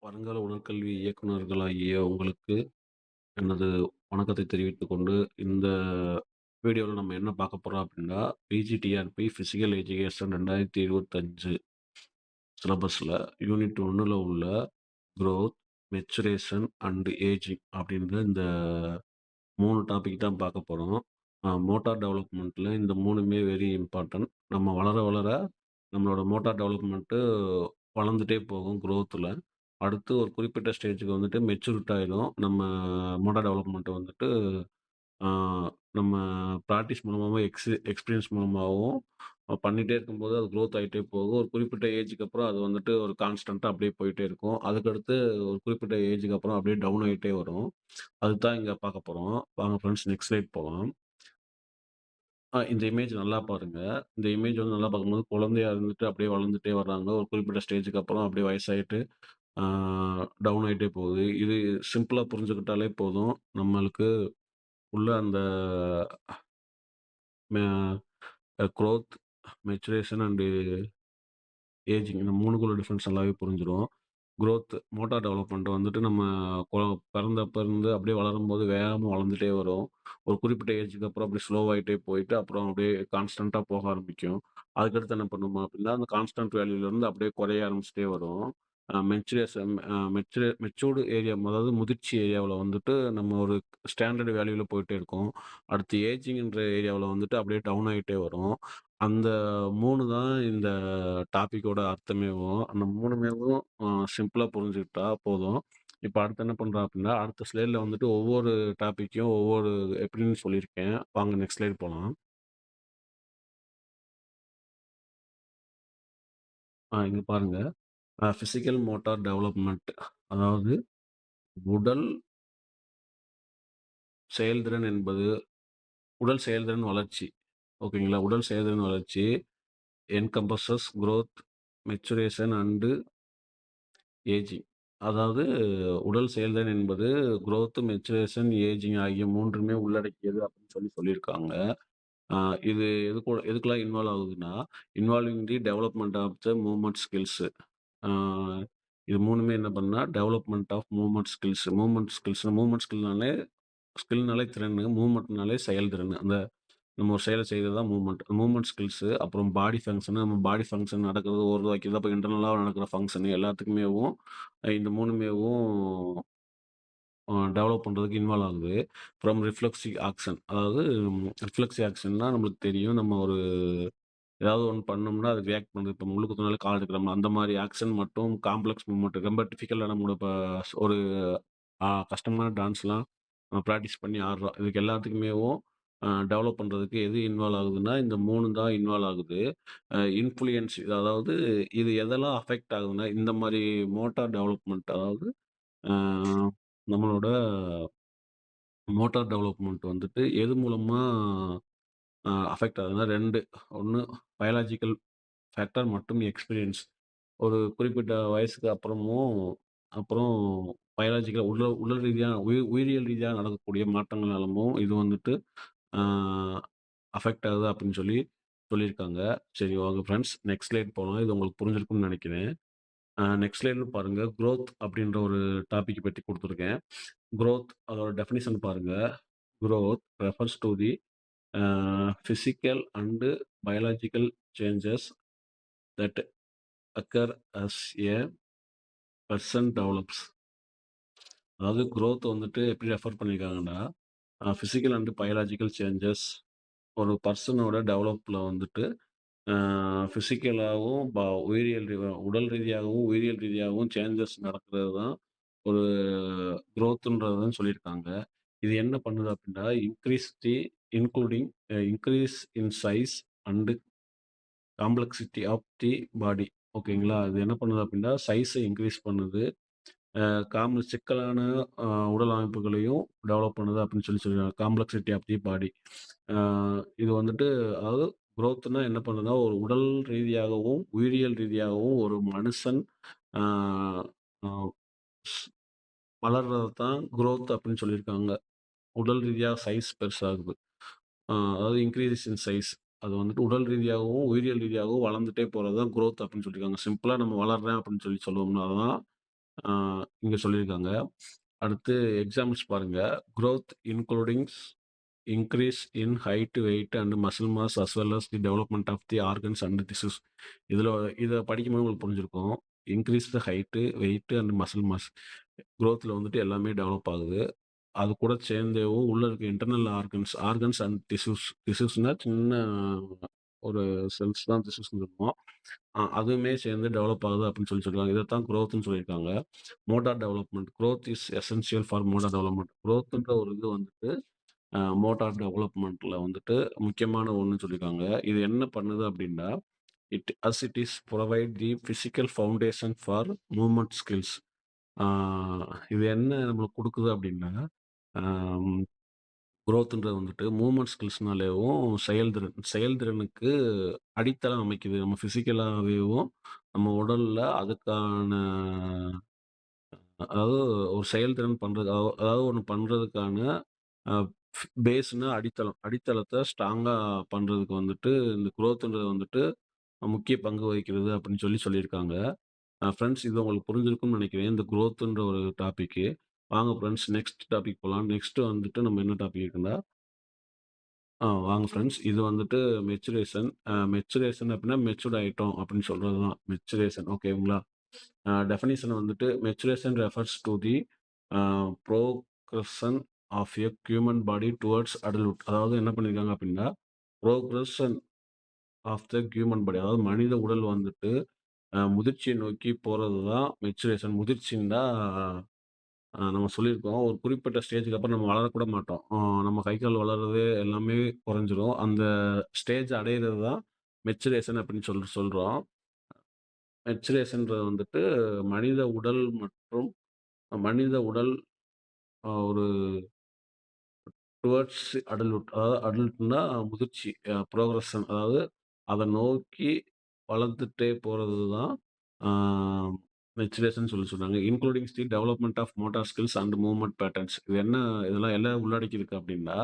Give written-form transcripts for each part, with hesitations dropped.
வருங்கால உடற்கல்வி இயக்குனர்களாகிய உங்களுக்கு எனது வணக்கத்தை தெரிவித்துக் கொண்டு, இந்த வீடியோல நம்ம என்ன பார்க்க போறோம் அப்படின்னா, பிஜிடிஆர்பி பிசிக்கல் எஜுகேஷன் 2025 சிலபஸ்ல யூனிட் 1ல உள்ள குரோத், மெச்சுரேஷன் அண்ட் ஏஜிங் அப்படின்ற இந்த 3 டாபிக் தான் பார்க்க போறோம். மோட்டார் டெவலப்மெண்ட்ல இந்த 3மே வெரி இம்பார்ட்டன்ட். நம்ம வளர வளர நம்மளோட மோட்டார் டெவலப்மெண்ட்டு வளர்ந்துட்டே போகும் குரோத்ல. அடுத்து ஒரு குறிப்பிட்ட ஸ்டேஜுக்கு வந்துட்டு மெச்சூரிட்டி ஆயிடும். நம்ம மோட்டார் டெவலப்மெண்ட் வந்துட்டு ஆ நம்ம பிராக்டிஸ் மூலமாவும், எக்ஸ்பீரியன்ஸ் மூலமாவும் பண்ணிட்டே இருக்கும்போது அது குரோத் ஆயிட்டே போகும். ஒரு குறிப்பிட்ட ஏஜுக்கு அப்புறம் அது வந்துட்டு ஒரு கான்ஸ்டன்ட்டா அப்படியே போயிட்டே இருக்கும். அதுக்கடுத்து ஒரு குறிப்பிட்ட ஏஜுக்கு அப்புறம் அப்படியே டவுன் ஆயிட்டே வரும். அதுதான் இங்க பார்க்க போறோம். வாங்க ஃப்ரெண்ட்ஸ் நெக்ஸ்ட் ஸ்லைட் போலாம். இந்த இமேஜ் நல்லா பாருங்க. இந்த இமேஜ் வந்து நல்லா பார்க்கும்போது குழந்தையா இருந்துட்டு அப்படியே வளர்ந்துட்டே வர்றாங்க. ஒரு குறிப்பிட்ட ஸ்டேஜுக்கு அப்புறம் அப்படியே வயசாயிட்டு ஆ டவுன் ஆயிட்டே போகுது. இது சிம்பிளா புரிஞ்சுக்கிட்டாலே போதும். நம்மளுக்கு உள்ள அந்த மெ குரோத், மெச்சுரேஷன் அண்ட் ஏஜிங் இந்த 3க்குள்ள டிஃபரன்ஸ் நல்லாவே புரிஞ்சிரும். குரோத் மோட்டார் டெவலப்மெண்ட் வந்துட்டு நம்ம கொ பிறந்தப்ப இருந்து அப்படியே வளரும்போது வேகமா வளர்ந்துட்டே வரும். ஒரு குறிப்பிட்ட ஏஜுக்கு அப்புறம் அப்படியே ஸ்லோவாயிட்டே போயிட்டு, அப்புறம் அப்படியே கான்ஸ்டன்ட்டா போக ஆரம்பிக்கும். அதுக்கடுத்து என்ன பண்ணுமா அப்படின்னா, அந்த கான்ஸ்டன்ட் வேல்யூலருந்து அப்படியே குறைய ஆரம்பிச்சுட்டே வரும். மெச்சுரேஷன் மெச்சூர்டு ஏரியா அதாவது முதிர்ச்சி ஏரியாவுல வந்துட்டு நம்ம ஒரு ஸ்டாண்டர்ட் வேல்யூல போயிட்டே இருக்கோம். அடுத்து ஏஜிங்ன்ற ஏரியாவுல வந்துட்டு அப்படியே டவுன் ஆயிட்டே வரும். அந்த 3 தான் இந்த டாபிக்கோட அர்த்தமேவும். அந்த 3மேவும் சிம்பிளா புரிஞ்சுக்கிட்டா போதும். இப்ப அடுத்து என்ன பண்றோம் அப்டின்னா, அடுத்த ஸ்லைட்ல வந்துட்டு ஒவ்வொரு டாபிக்கையும் ஒவ்வொரு எப்டின்னு சொல்லியிருக்கேன். வாங்க நெக்ஸ்ட் ஸ்லைடு போலாம். இங்க பாருங்க. பிசிக்கல் மோட்டார் டெவலப்மென்ட் அதாவது உடல் செயல்திறன் என்பது உடல் செயல்திறன் வளர்ச்சி. ஓகேங்களா? உடல் செயல்திறன் வளர்ச்சி என்கம்பசஸ் குரோத், மெச்சுரேஷன் அண்ட் ஏஜிங். அதாவது உடல் செயல்திறன் என்பது குரோத், மெச்சுரேஷன், ஏஜிங் ஆகிய 3மே உள்ளடக்கியது அப்படின்னு சொல்லியிருக்காங்க. ஆ இது எதுக்கெல்லாம் இன்வால்வ் ஆகுதுன்னா, involving the development of the movement skills. ஆ இது 3மே என்ன பண்ணும்னா, development of movement skills. Movement ஸ்கில்னாலே திறனு, மூவ்மெண்ட்னாலே செயல்திறன். அந்த நம்ம ஒரு செயல செய்றது தான் மூவ்மெண்ட். மூவ்மெண்ட் ஸ்கில்ஸு, அப்புறம் பாடி ஃபங்ஷனு, நம்ம பாடி ஃபங்ஷன் நடக்கிறது, ஓடுறது, வைக்கிறது, அப்ப இன்டர்னலா நடக்கிற ஃபங்ஷனு எல்லாத்துக்குமேவும் இந்த 3மேவும் டெவலப் பண்றதுக்கு இன்வால்வ் ஆகுது. ஃப்ரம் ரிஃப்ளெக்சிவ் ஆக்ஷன் அதாவது ரிஃப்ளெக்சிவ் ஆக்ஷன்னா நம்மளுக்கு தெரியும். நம்ம ஒரு ஏதாவது ஒண்ணு பண்ணோம்னா, அது ரியாக்ட் பண்ணுது. இப்ப முள்ளு குத்துனாலே கால் எடுக்கிறோம்ல, அந்த மாரி ஆக்ஷன் மட்டும் காம்ப்ளக்ஸ் மூவ்மெண்ட் ரொம்ப டிஃபிகல்ட்டா நம்மளோட இப்ப ஒரு கஷ்டமான டான்ஸ்லாம் பிராக்டிஸ் பண்ணி ஆடுறோம். இதுக்கு எல்லாத்துக்குமேவும் டெவலப் பண்றதுக்கு எது இன்வால்வ் ஆகுதுன்னா, இந்த 3 தான் இன்வால்வ் ஆகுது. இன்ஃப்ளூயன்ஸ் அதாவது இது எதெல்லாம் அஃபெக்ட் ஆகுதுன்னா, இந்த மாரி மோட்டார் டெவலப்மென்ட் அதாவது அ நம்மளோட மோட்டார் டெவலப்மென்ட் வந்துட்டு எது மூலமா அஃபெக்ட் ஆகுதுன்னா 2 ஒண்ணு பயாலஜிக்கல் ஃபேக்டர் மற்றும் எக்ஸ்பீரியன்ஸ். ஒரு குறிப்பிட்ட வயசுக்கு அப்புறம் பயாலஜிக்கல் உடல் உடல் ரீதியா உயிரியல் ரீதியா நடக்கக்கூடிய மாற்றங்கள்னாலமும் இது வந்துட்டு ஆ அஃபெக்ட் ஆகுது அப்படின்னு சொல்லியிருக்காங்க. சரி வாங்க ஃபிரெண்ட்ஸ் நெக்ஸ்ட் ஸ்லைட் போலாம். இது உங்களுக்கு புரிஞ்சிருக்கும்னு நெனைக்கிறேன். நெக்ஸ்ட் ஸ்லைட்ல பாருங்க. குரோத் அப்படின்ற ஒரு டாபிக் பத்தி குடுத்துருக்கேன். குரோத் அதோட டெஃபினிஷன் பாருங்க. Growth refers to the physical and biological changes that occur as a person develops. அதாவது குரோத் வந்துட்டு எப்படி ரெஃபர் பண்ணியிருக்காங்கன்னா, பிசிக்கல் அண்ட் பயாலஜிக்கல் சேஞ்சஸ் ஒரு பர்சனோட டெவலப்ல வந்துட்டு அ பிசிக்கலாவும், உடல் ரீதியாகவும், உயிரியல் ரீதியாகவும் சேஞ்சஸ் நடக்கிறது தான் ஒரு குரோத்ன்றதுன்னு சொல்லியிருக்காங்க. இது என்ன பண்ணுது அப்படின்னா, including increase in size and complexity of the body. ஓகேங்களா? இது என்ன பண்ணுது அப்படின்னா, சைஸ இன்கிரீஸ் பண்ணுது. சிக்கலான அ உடல் அமைப்புகளையும் டெவலப் பண்ணுது அப்படின்னு சொல்லிருக்காங்க. காம்ப்ளெக்ஸிட்டி ஆஃப் தி பாடி. அ இது வந்துட்டு அதாவது குரோத்ன்னா என்ன பண்ணுதுன்னா, ஒரு உடல் ரீதியாகவும், உயிரியல் ரீதியாகவும் ஒரு மனுஷன் அ அ ஸ் வளர்றது தான் குரோத் அப்படின்னு சொல்லியிருக்காங்க. உடல் ரீதியா சைஸ் பெருசாகுது. அதாவது இன்கிரீஸ் இன் சைஸ். அது வந்துட்டு உடல் ரீதியாகவும், உயிரியல் ரீதியாகவும் வளர்ந்துட்டே போறது தான் குரோத் அப்படின்னு சொல்லியிருக்காங்க. சிம்பிளா நம்ம வளர்றேன் அப்படின்னு சொல்லுவோம்னா, அதான் ஆ இங்க சொல்லியிருக்காங்க. அடுத்து எக்ஸாம்பிள்ஸ் பாருங்க. Growth includes increase in height, weight and muscle mass as well as the development of the organs and tissues. இதுல இத படிக்கும்போது உங்களுக்கு புரிஞ்சிருக்கும். Increase the height, weight and muscle mass. குரோத்ல வந்துட்டு எல்லாமே டெவலப் ஆகுது. அது கூட சேர்ந்தேவும் உள்ள இருக்க இன்டர்னல் ஆர்கன்ஸ் அண்ட் டிஷ்யூஸ்னா சின்ன ஒரு செல்ஸ் தான் டிஷ்யூஸ்ன்னு சொல்லுவோம். அதுவுமே சேர்ந்து டெவலப் ஆகுது அப்படின்னு சொல்லியிருக்காங்க. இதத்தான் குரோத்ன்னு சொல்லியிருக்காங்க. Motor development. Growth is essential for motor development. குரோத்ன்ற ஒரு இது வந்துட்டு மோட்டார் டெவலப்மெண்ட்ல வந்துட்டு முக்கியமான ஒண்ணுன்னு சொல்லியிருக்காங்க. இது என்ன பண்ணுது அப்படின்னா, it is provide the physical foundation for movement skills. ஆ இது என்ன நம்மளுக்கு குடுக்குது அப்படின்னா, ஆம் குரோத்ன்றது வந்துட்டு மூவ்மெண்ட் ஸ்கில்ஸ்னாலேவும் செயல்திறனுக்கு அடித்தளம் அமைக்குது. நம்ம பிசிக்கலாவேவும் நம்ம உடல்ல அதுக்கான அதாவது ஒரு செயல்திறன் பண்றது அதாவது ஒண்ணு பண்றதுக்கான அ பேஸ்னா அடித்தளம். அடித்தளத்த ஸ்ட்ராங்கா பண்றதுக்கு வந்துட்டு இந்த குரோத்ன்றது வந்துட்டு முக்கிய பங்கு வகிக்கிறது அப்படின்னு சொல்லியிருக்காங்க. ஃபிரெண்ட்ஸ் இது உங்களுக்கு புரிஞ்சிருக்கும்னு நினைக்கிறேன். இந்த குரோத்ன்ற ஒரு டாபிக்கு. வாங்க ஃபிரெண்ட்ஸ் நெக்ஸ்ட் டாபிக் போலாம். நெக்ஸ்ட் வந்துட்டு நம்ம என்ன டாபிக் இருக்குன்னா வாங்க ஃப்ரெண்ட்ஸ். இது வந்துட்டு மெச்சுரேஷன். மெச்சுரேஷன் அப்டின்னா மெச்சூர்ட் ஆயிட்டோம் அப்படின்னு சொல்றது தான். மெச்சுரேஷன் ஓகேங்களா? டெஃபினிஷன் வந்துட்டு maturation refers to the uh progression of a human body towards adulthood. அதாவது என்ன பண்ணியிருக்காங்க அப்படின்னா, புரோக்ரஷன் ஆஃப் த ஹியூமன் பாடி அதாவது மனித உடல் வந்துட்டு முதிர்ச்சியை நோக்கி போறது தான் மெச்சுரேஷன். முதிர்ச்சின்னா நம்ம சொல்லியிருக்கோம். ஒரு குறிப்பிட்ட ஸ்டேஜ்க்கு அப்புறம் நம்ம வளரக்கூட மாட்டோம். நம்ம கை, கால் வளர்றது எல்லாமே குறைஞ்சிரும். அந்த ஸ்டேஜ் அடையிறது தான் மெச்சுரேஷன் அப்படின்னு சொல்றோம். மெச்சுரேஷன்றது வந்துட்டு மனித உடல் மற்றும் மனித உடல் ஒரு டுவர்ட்ஸ் அடல்ட்ஹுட் அதாவது அடல்ட்னா முதிர்ச்சி புரோகிரஷன் அதாவது அத நோக்கி வளர்ந்துட்டே போறது தான் ஆ மெச்சுரேஷன் சொன்னாங்க. Including the development of motor skills and movement patterns. இதெல்லாம் எல்லாம் உள்ளடக்கியிருக்கு அப்படின்னா,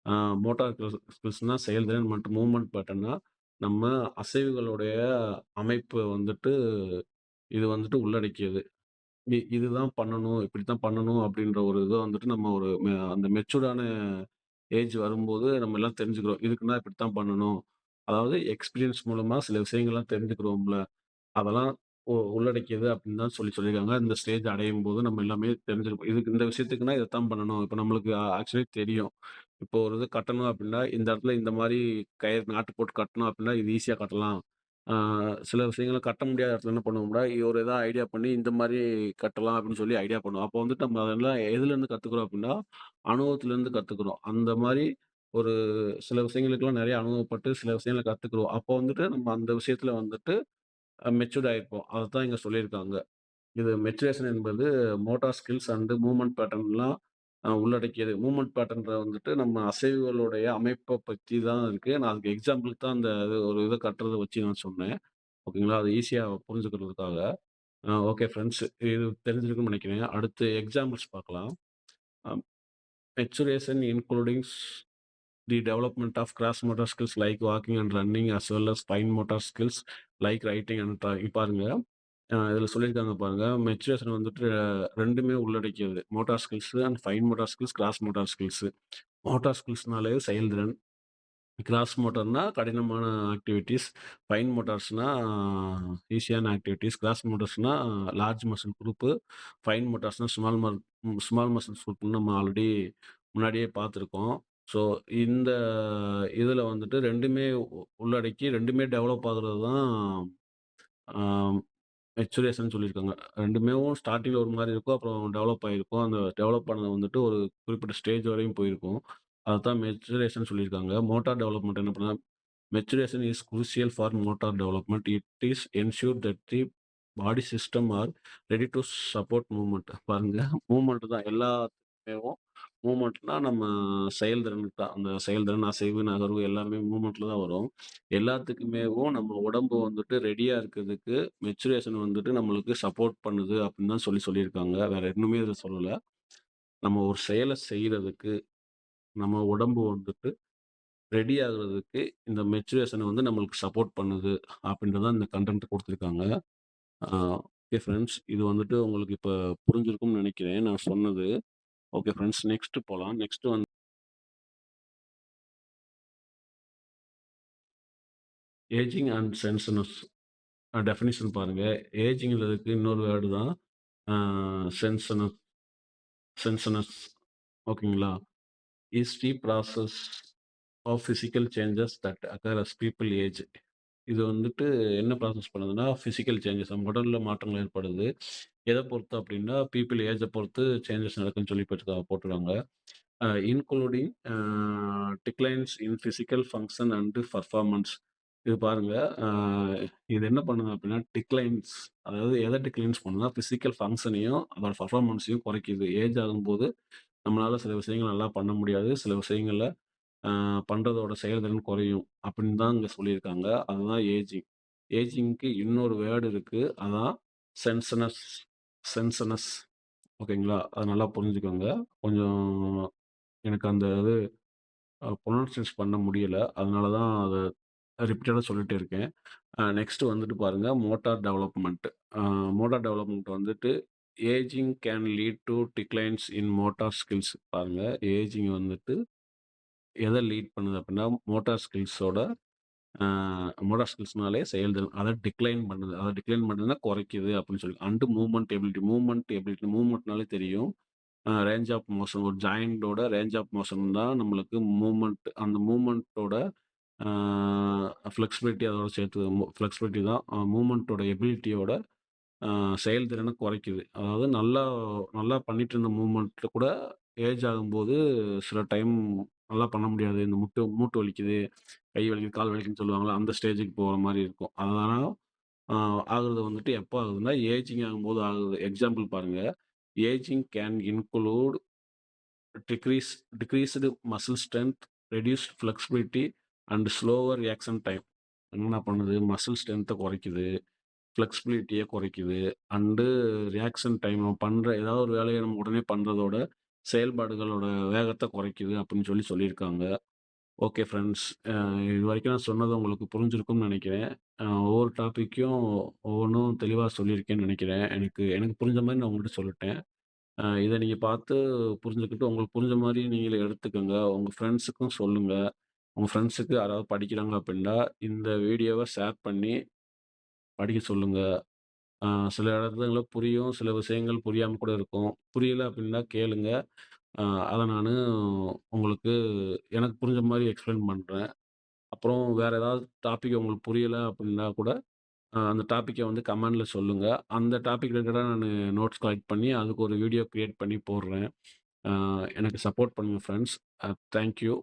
ஆ மோட்டார் ஸ்கில்ஸ்னா செயல்திறன் மற்றும் மூவ்மென்ட் பேட்டர்ன்னா, நம்ம அசைவுகளுடைய அமைப்பு வந்துட்டு இது வந்துட்டு உள்ளடக்கியது. இதுதான் பண்ணணும், இப்படித்தான் பண்ணணும் அப்படின்ற ஒரு இத வந்துட்டு நம்ம ஒரு அந்த மெச்சூர்டான ஏஜ் வரும்போது நம்ம எல்லாம் தெரிஞ்சுக்கிறோம். இதுக்குன்னா இப்படித்தான் பண்ணணும். அதாவது எக்ஸ்பீரியன்ஸ் மூலமா சில விஷயங்கள்லாம் தெரிஞ்சுக்கிறோம்ல. அதெல்லாம் உள்ளடக்கியது அப்படின்னு தான் சொல்லியிருக்காங்க. இந்த ஸ்டேஜ் அடையும்போது நம்ம எல்லாமே தெரிஞ்சிருக்கும். இதுக்கு இந்த விஷயத்துக்குன்னா இதத்தான் பண்ணணும். இப்ப நம்மளுக்கு ஆக்சுவலி தெரியும். இப்போ ஒரு இது கட்டணும் அப்படின்னா, இந்த இடத்துல இந்த மாரி கயிறு நாட்டு போட்டு கட்டணும் அப்படின்னா, இது ஈஸியா கட்டலாம். ஆ சில விஷயங்கள கட்ட முடியாத இடத்துல என்ன பண்ணுவோம்னா, ஒரு ஐடியா பண்ணி இந்த மாரி கட்டலாம் அப்படின்னு சொல்லி ஐடியா பண்ணுவோம். அப்போ வந்துட்டு நம்ம அதெல்லாம் எதுலேருந்து கத்துக்கிறோம் அப்படின்னா, அனுபவத்திலேருந்து கத்துக்கிறோம். அந்த மாரி ஒரு சில விஷயங்களுக்கெல்லாம் நெறைய அனுபவப்பட்டு சில விஷயங்கள கத்துக்குருவோம். அப்போ வந்துட்டு நம்ம அந்த விஷயத்துல வந்துட்டு மெச்சூர்ட் ஆயிருப்போம். அதத்தான் இங்க சொல்லியிருக்காங்க. இது மெச்சுரேஷன் என்பது மோட்டார் ஸ்கில்ஸ் அண்ட் மூவ்மென்ட் பேட்டர்ன்லாம் உள்ளடக்கியது. மூவ்மென்ட் பேட்டர்ன்ற வந்துட்டு நம்ம அசைவுகளுடைய அமைப்ப பத்தி தான் இருக்கு. நான் அதுக்கு எக்ஸாம்பிளுக்கு தான் அந்த ஒரு இத கட்டுறத வச்சு நான் சொன்னேன். ஓகேங்களா? அது ஈஸியா புரிஞ்சுக்கிறதுக்காக. Okay friends. இது தெரிஞ்சிருக்கும்னு நெனைக்கிறேன். அடுத்து எக்ஸாம்பிள்ஸ் பார்க்கலாம். Uh maturation includes the development of gross motor skills like walking and running as well as fine motor skills like writing and drawing. பாருங்க, இதில சொல்லியிருக்காங்க பாருங்க. மெச்சுரேஷன் வந்துட்டு 2மே உள்ளடக்கியது. Motor skills and fine motor skills, gross motor skills. Motor ஸ்கில்ஸ்னாலே செயல்திறன். Gross மோட்டார்னா கடினமான ஆக்டிவிட்டீஸ். ஃபைன் மோட்டார்ஸ்னா ஈஸியான ஆக்டிவிட்டீஸ். கிராஸ் மோட்டார்ஸ்னா large muscle group. Fine மோட்டார்ஸ்னா small muscles குரூப்ன்னு நம்ம ஆல்ரெடி முன்னாடியே பார்த்துருக்கோம். ஸோ இந்த இதில வந்துட்டு 2மே உள்ளடக்கி 2மே டெவலப் ஆகுறது தான் ஆ மெச்சுரேஷன் சொல்லியிருக்காங்க. 2மேவும் ஸ்டார்ட்டிங்ல ஒரு மாரி இருக்கும். அப்புறம் டெவலப் ஆயிருக்கும். அந்த டெவலப் ஆனது வந்துட்டு ஒரு குறிப்பிட்ட ஸ்டேஜ் வரையும் போயிருக்கும். அதத்தான் மெச்சுரேஷன் சொல்லியிருக்காங்க. மோட்டார் டெவலப்மெண்ட் என்ன பண்ணா maturation is crucial for motor development. It is ensure that the body system are ready to support movement. பாருங்க மூவ்மெண்ட் தான் எல்லாத்துக்குமேவும் மூவ்மெண்ட்னா நம்ம செயல்திறனுக்கு தான். அந்த செயல்திறன், அசைவு, நகர்வு எல்லாமே மூவ்மெண்ட்ல தான் வரும். எல்லாத்துக்குமேவும் நம்ம உடம்பு வந்துட்டு ரெடியா இருக்கிறதுக்கு மெச்சுரேஷன் வந்துட்டு நம்மளுக்கு சப்போர்ட் பண்ணுது அப்படின்னு தான் சொல்லியிருக்காங்க. வேற இன்னுமே இத சொல்லல. நம்ம ஒரு செயல செய்றதுக்கு நம்ம உடம்பு வந்துட்டு ரெடி ஆகுறதுக்கு இந்த மெச்சுரேஷன் வந்து நம்மளுக்கு சப்போர்ட் பண்ணுது அப்படின்றத இந்த கன்டென்ட் குடுத்துருக்காங்க. ஆ ஓகே ஃப்ரெண்ட்ஸ். இது வந்துட்டு உங்களுக்கு இப்ப புரிஞ்சிருக்கும்னு நெனைக்கிறேன் நான் சொன்னது. ஓகே ஃப்ரெண்ட்ஸ் நெக்ஸ்ட் போலாம். நெக்ஸ்ட் வந்து ஏஜிங் அண்ட் சென்ஸ்னஸ் டெஃபினிஷன் பாருங்க. ஏஜிங்கிறதுக்கு இன்னொரு வேர்டு தான் அ சென்ஸ்னஸ் சென்ஸ்னஸ் ஓகேங்களா? Is the process of physical changes that occur as people age. இது வந்துட்டு என்ன ப்ராசஸ் பண்ணுதுன்னா, பிசிக்கல் சேஞ்சஸ் நம்ம உடல்ல மாற்றங்கள் ஏற்படுது. எத பொறுத்து அப்டின்னா, பீப்பிள் ஏஜ பொறுத்து சேஞ்சஸ் நடக்குன்னு சொல்லி போட்டுருக்காங்க. Including declines in physical function and performance. இது பாருங்க, அ இது என்ன பண்ணுது அப்டின்னா, டிக்ளைன்ஸ் அதாவது எத டிக்ளைன்ஸ் பண்ணுதுன்னா, பிசிக்கல் ஃபங்ஷனையும், அதோட பெர்ஃபார்மன்ஸையும் குறைக்குது. ஏஜ் ஆகும்போது நம்மளால சில விஷயங்கள் நல்லா பண்ண முடியாது. சில விஷயங்கள்ல அ பண்றதோட செயல்திறன் குறையும். அப்படின்னு தான் இங்க சொல்லியிருக்காங்க. அதுதான் ஏஜிங். ஏஜிங்க்கு இன்னொரு வேர்ட் இருக்கு. அதான் சென்சனஸ் சென்சனஸ் ஓகேங்களா? அத நல்லா புரிஞ்சுக்கோங்க. கொஞ்சம் எனக்கு அந்த இது புரொனன்சியேஷன் பண்ண முடியல. அதனால தான் அத ரிப்பீட்டடா சொல்லிட்டே இருக்கேன். நெக்ஸ்ட் வந்துட்டு பாருங்க மோட்டார் டெவலப்மென்ட். அ மோட்டார் டெவலப்மென்ட் வந்துட்டு ageing can lead to declines in motor skills. பாருங்க ஏஜிங் வந்துட்டு எத லீட் பண்ணுது அப்படின்னா, மோட்டார் ஸ்கில்ஸோட அ மோட்டார் ஸ்கில்ஸ்னாலே செயல்திறன். அத டிக்ளைன் பண்ணுது. அத டிக்ளைன் பண்ணுதுன்னா குறைக்குது அப்படின்னு சொல்லி. அண்ட் மூவ்மெண்ட் எபிலிட்டி மூவ்மெண்ட்னாலே தெரியும். ரேஞ்ச் ஆஃப் மோஷன் ஒரு ஜாயிண்டோட ரேஞ்ச் ஆஃப் மோஷன் தான் நம்மளுக்கு மூவ்மெண்ட். அந்த மூவ்மெண்ட்டோட அ ஃப்ளெக்சிபிலிட்டி அதோட சேர்த்து ஃப்ளெக்சிபிலிட்டி தான் மூவ்மெண்ட்டோட எபிலிட்டியோட அ செயல்திறன குறைக்குது. அதாவது நல்லா நல்லா பண்ணிட்டு இருந்த மூவ்மெண்ட்ல கூட ஏஜ் ஆகும்போது சில டைம் நல்லா பண்ண முடியாது. இந்த மூட்டு வலிக்குது, கை வலிக்குது, கால் வலிக்குதுன்னு சொல்லுவாங்கல்ல, அந்த ஸ்டேஜுக்கு போற மாரி இருக்கும். அதனால அ ஆகுறது வந்துட்டு எப்போ ஆகுதுன்னா, ஏஜிங் ஆகும்போது ஆகுது. எக்ஸாம்பிள் பாருங்க. Aging can include decrease decreased muscle strength, reduced flexibility and slower reaction time. என்னென்ன பண்ணுது? மசில் ஸ்ட்ரென்த்த குறைக்குது. ஃப்ளெக்சிபிலிட்டிய குறைக்குது. அண்டு ரியாக்ஷன் டைம் நம்ம பண்ற ஏதாவது ஒரு வேலைய நம்ம உடனே பண்றதோட, செயல்பாடுகளோட வேகத்த குறைக்குது அப்படின்னு சொல்லியிருக்காங்க. Okay friends. இதுவரைக்கும் நான் சொன்னது உங்களுக்கு புரிஞ்சிருக்கும்னு நெனைக்கிறேன். ஒவ்வொரு டாபிக்கும் ஒவ்வொன்னும் தெளிவா சொல்லியிருக்கேன்னு நெனைக்கிறேன். எனக்கு எனக்கு புரிஞ்ச மாரி நான் உங்கள்ட்ட சொல்லிட்டேன். இத நீங்க பார்த்து புரிஞ்சுக்கிட்டு, உங்களுக்கு புரிஞ்ச மாரி நீங்களே எடுத்துக்கங்க. உங்க ஃப்ரெண்ட்ஸுக்கும் சொல்லுங்க. உங்க ஃப்ரெண்ட்ஸுக்கு யாராவது படிக்கிறாங்க அப்படின்னா, இந்த வீடியோவ ஷேர் பண்ணி படிக்க சொல்லுங்க. ஆ சில இடத்துல புரியும். சில விஷயங்கள் புரியாம கூட இருக்கும். புரியல அப்டின்னா கேளுங்க. அ அத நானு உங்களுக்கு எனக்கு புரிஞ்ச மாரி எக்ஸ்பிளைன் பண்றேன். அப்புறம் வேற ஏதாவது டாபிக் உங்களுக்கு புரியல அப்டின்னா கூட, அந்த டாபிக்க வந்து கமெண்ட்ல சொல்லுங்க. அந்த டாபிக் ரிலேட்டடா நானு நோட்ஸ் கலெக்ட் பண்ணி, அதுக்கு ஒரு வீடியோ கிரியேட் பண்ணி போடுறேன். அ எனக்கு சப்போர்ட் பண்ணுங்க ஃப்ரெண்ட்ஸ். Thank you.